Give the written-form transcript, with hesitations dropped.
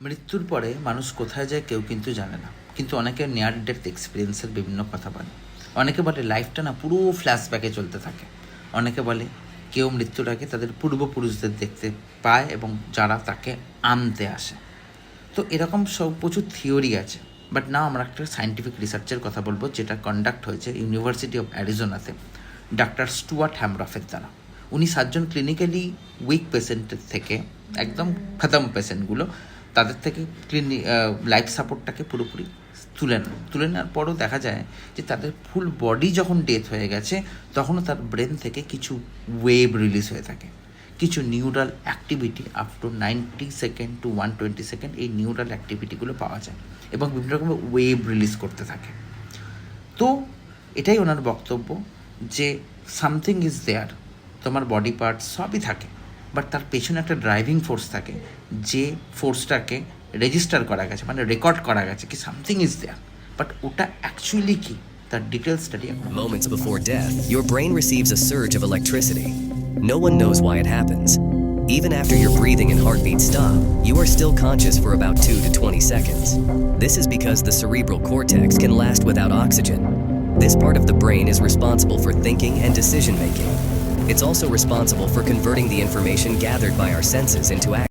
মৃত্যুর পরে মানুষ কোথায় যায় কেউ কিন্তু জানে না, কিন্তু অনেকে নিয়ার ডেথ এক্সপিরিয়েন্সের বিভিন্ন কথা বলে। অনেকে বলে লাইফটা না পুরো ফ্ল্যাশব্যাকে চলতে থাকে। অনেকে বলে কেউ মৃত্যুর আগে তাদের পূর্বপুরুষদের দেখতে পায় এবং যারা তাকে আনতে আসে। তো এরকম সব প্রচুর থিওরি আছে, বাট না আমরা একটা সায়েন্টিফিক রিসার্চের কথা বলবো, যেটা কন্ডাক্ট হয়েছে ইউনিভার্সিটি অফ অ্যারিজোনাতে ডাক্তার স্টুয়ার্ট হ্যামরফের দ্বারা। উনি 7জন ক্লিনিক্যালি উইক পেশেন্টের থেকে, একদম খতম পেশেন্টগুলো, তাদের থেকে লাইফ সাপোর্টটাকে পুরোপুরি তুলে নেওয়ার পরও দেখা যায় যে তাদের ফুল বডি যখন ডেথ হয়ে গেছে তখনও তার ব্রেন থেকে কিছু ওয়েভ রিলিজ হয়ে থাকে, কিছু neural activity up to 90 second to 120 second এই নিউরাল অ্যাক্টিভিটিগুলো পাওয়া যায় এবং বিভিন্ন রকমের ওয়েভ রিলিজ করতে থাকে। তো এটাই ওনার বক্তব্য যে সামথিং ইজ দেয়ার, তোমার বডি পার্টস সবই থাকে, বাট তার পেছনে একটা ড্রাইভিং ফোর্স থাকে, যে ফোর্সটাকে রেজিস্টার করা গেছে, মানে রেকর্ড করা গেছে কি সামথিং ইজ দেয়ার, বাট ওটা অ্যাকচুয়ালি কি তার ডিটেলস স্টাডি এখন। Moments before death, your brain receives a surge of electricity. No one knows why it happens. Even after your breathing and heartbeat stop, you are still conscious for about 2 to 20 seconds. This is because the cerebral cortex can last without oxygen. This part of the brain is responsible for thinking and decision making. It's also responsible for converting the information gathered by our senses into action.